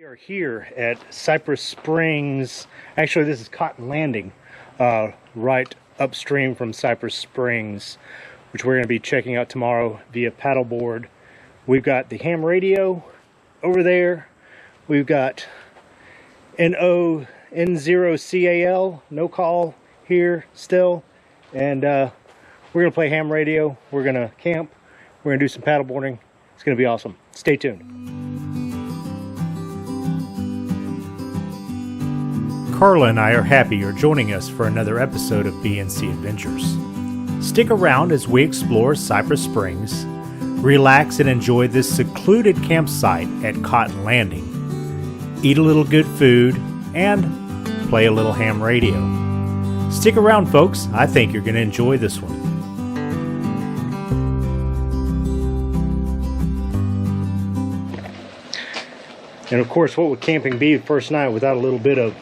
We are here at Cypress Springs. Actually, this is Cotton Landing, right upstream from Cypress Springs, which we're going to be checking out tomorrow via paddleboard. We've got the ham radio over there. We've got N0CAL, no call here still. And we're going to play ham radio. We're going to camp. We're going to do some paddleboarding. It's going to be awesome. Stay tuned. Carla and I are happy you're joining us for another episode of BNC Adventures. Stick around as we explore Cypress Springs, relax and enjoy this secluded campsite at Cotton Landing, eat a little good food, and play a little ham radio. Stick around, folks. I think you're going to enjoy this one. And of course, what would camping be the first night without a little bit of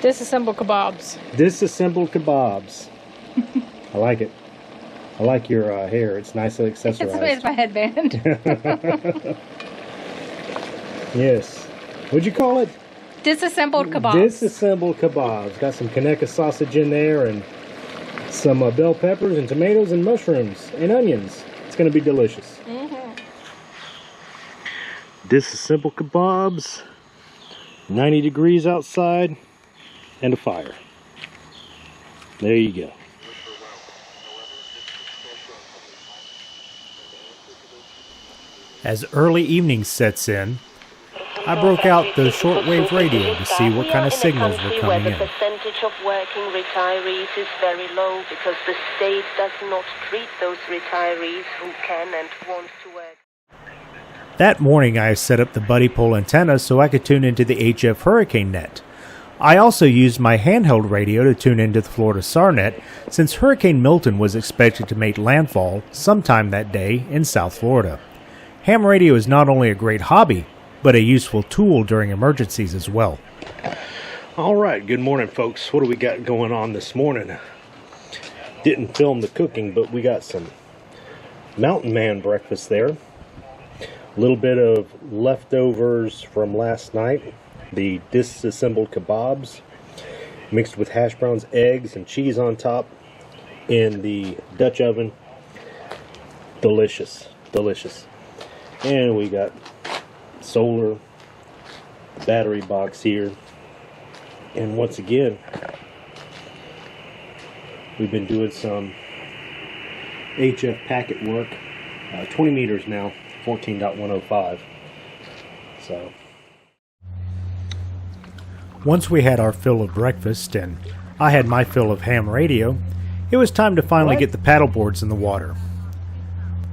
disassembled kebabs? Disassembled kebabs. I like it. I like your hair. It's nicely accessorized. It's my headband. Yes. What'd you call it? Disassembled kebabs. Disassembled kebabs. Got some Kaneka sausage in there and some bell peppers and tomatoes and mushrooms and onions. It's going to be delicious. Disassembled kebabs. 90 degrees outside. And a fire. There you go. As early evening sets in, I broke out the shortwave radio to see what kind of signals were coming in. The percentage of working retirees is very low because the state does not treat those retirees who can and want to work. That morning I set up the buddy pole antenna so I could tune into the HF Hurricane Net. I also used my handheld radio to tune into the Florida SARnet since Hurricane Milton was expected to make landfall sometime that day in South Florida. Ham radio is not only a great hobby, but a useful tool during emergencies as well. Alright, good morning folks. What do we got going on this morning? Didn't film the cooking, but we got some Mountain Man breakfast there. A little bit of leftovers from last night. The disassembled kebabs mixed with hash browns, eggs, and cheese on top in the Dutch oven. Delicious, delicious. And we got solar battery box here. And once again, we've been doing some HF packet work. 20 meters now, 14.105. So once we had our fill of breakfast and I had my fill of ham radio, it was time to finally get the paddleboards in the water.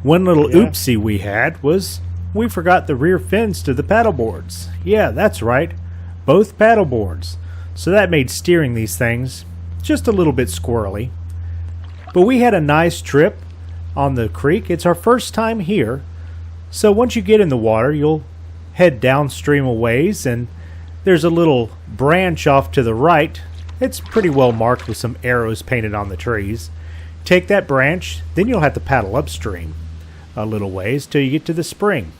One little oopsie we had was we forgot the rear fins to the paddleboards. Yeah, that's right, both paddleboards. So that made steering these things just a little bit squirrely. But we had a nice trip on the creek. It's our first time here. So once you get in the water, you'll head downstream a ways and there's a little branch off to the right. It's pretty well marked with some arrows painted on the trees. Take that branch, then you'll have to paddle upstream a little ways till you get to the spring.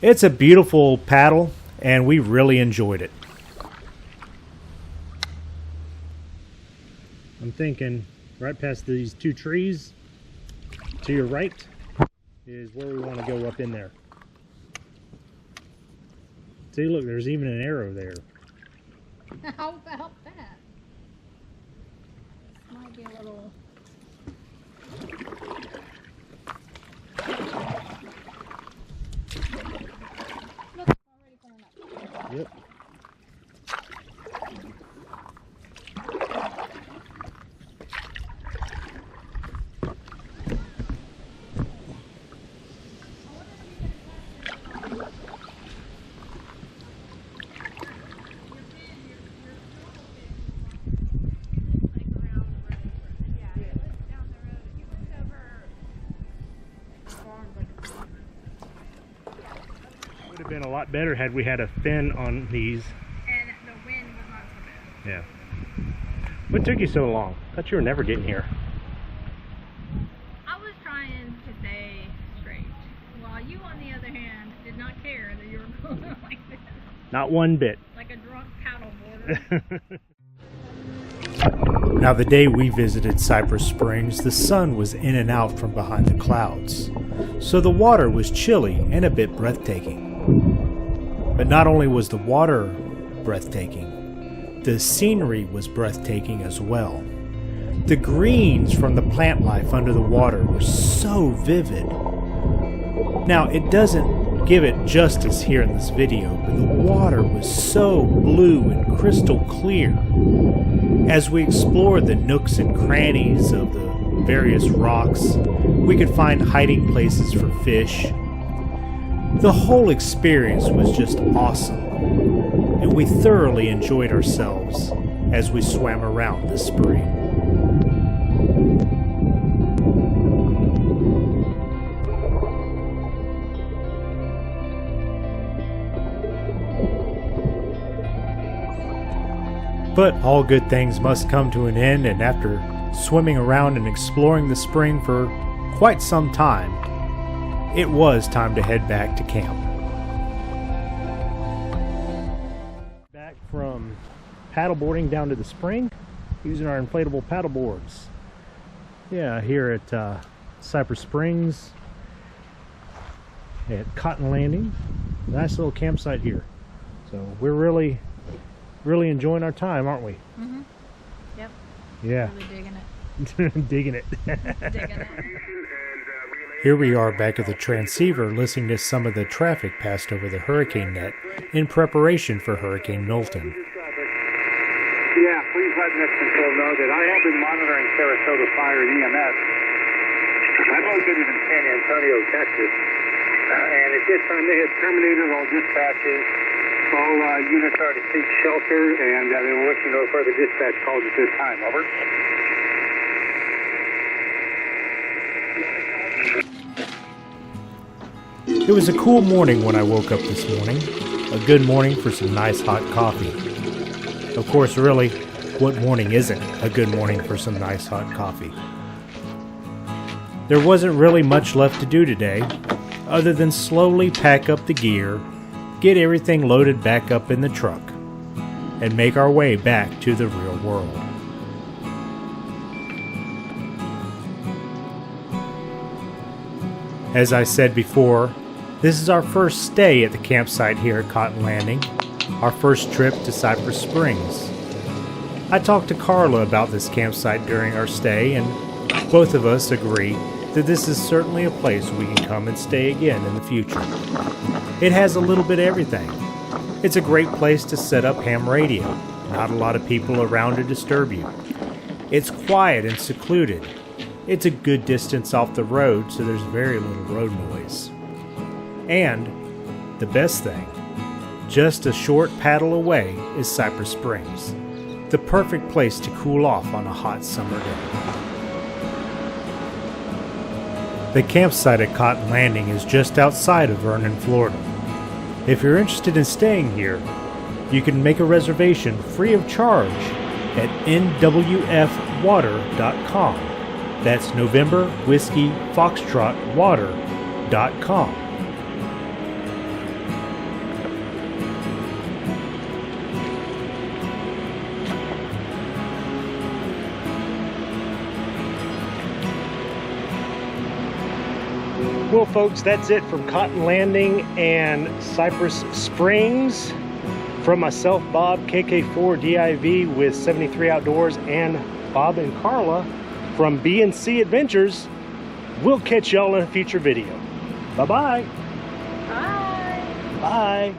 It's a beautiful paddle, and we really enjoyed it. I'm thinking right past these two trees to your right is where we want to go up in there. See, look, there's even an arrow there. How about that? This might be a little... Look, it's already coming up. Yep. Would have been a lot better had we had a fin on these. And the wind was not so bad. Yeah. What took you so long? I thought you were never getting here. I was trying to stay straight, while you, on the other hand, did not care that you were going like this. Not one bit. Like a drunk paddleboarder. Now, the day we visited Cypress Springs, the sun was in and out from behind the clouds, so the water was chilly and a bit breathtaking. But not only was the water breathtaking, the scenery was breathtaking as well. The greens from the plant life under the water were so vivid. Now, it doesn't give it justice here in this video, but the water was so blue and crystal clear. As we explored the nooks and crannies of the various rocks, we could find hiding places for fish. The whole experience was just awesome, and we thoroughly enjoyed ourselves as we swam around the spring. But all good things must come to an end, and after swimming around and exploring the spring for quite some time, it was time to head back to camp. Back from paddleboarding down to the spring using our inflatable paddle boards. Yeah, here at Cypress Springs at Cotton Landing. Nice little campsite here. So we're really enjoying our time, aren't we? Mm-hmm. Yep. Yeah. Really digging it. Digging it. Digging it. Here we are back at the transceiver listening to some of the traffic passed over the hurricane net in preparation for Hurricane Milton. Yeah, please let Net Control know that I have been monitoring Sarasota Fire and EMS. I'm located in San Antonio, Texas. And at this time they have terminated all dispatches. All units are to seek shelter, and they will let you know further dispatch calls at this time. Over. It was a cool morning when I woke up this morning. A good morning for some nice hot coffee. Of course, really, what morning isn't a good morning for some nice hot coffee? There wasn't really much left to do today, other than slowly pack up the gear, get everything loaded back up in the truck, and make our way back to the real world. As I said before, this is our first stay at the campsite here at Cotton Landing, our first trip to Cypress Springs. I talked to Carla about this campsite during our stay, and both of us agree that this is certainly a place we can come and stay again in the future. It has a little bit of everything. It's a great place to set up ham radio. Not a lot of people around to disturb you. It's quiet and secluded. It's a good distance off the road, so there's very little road noise. And the best thing, just a short paddle away is Cypress Springs, the perfect place to cool off on a hot summer day. The campsite at Cotton Landing is just outside of Vernon, Florida. If you're interested in staying here, you can make a reservation free of charge at nwfwater.com. That's November Whiskey Foxtrot Water.com. Well, folks, that's it from Cotton Landing and Cypress Springs. From myself, Bob, KK4DIV with 73 Outdoors, and Bob and Carla from B&C Adventures. We'll catch y'all in a future video. Bye-bye. Bye. Bye.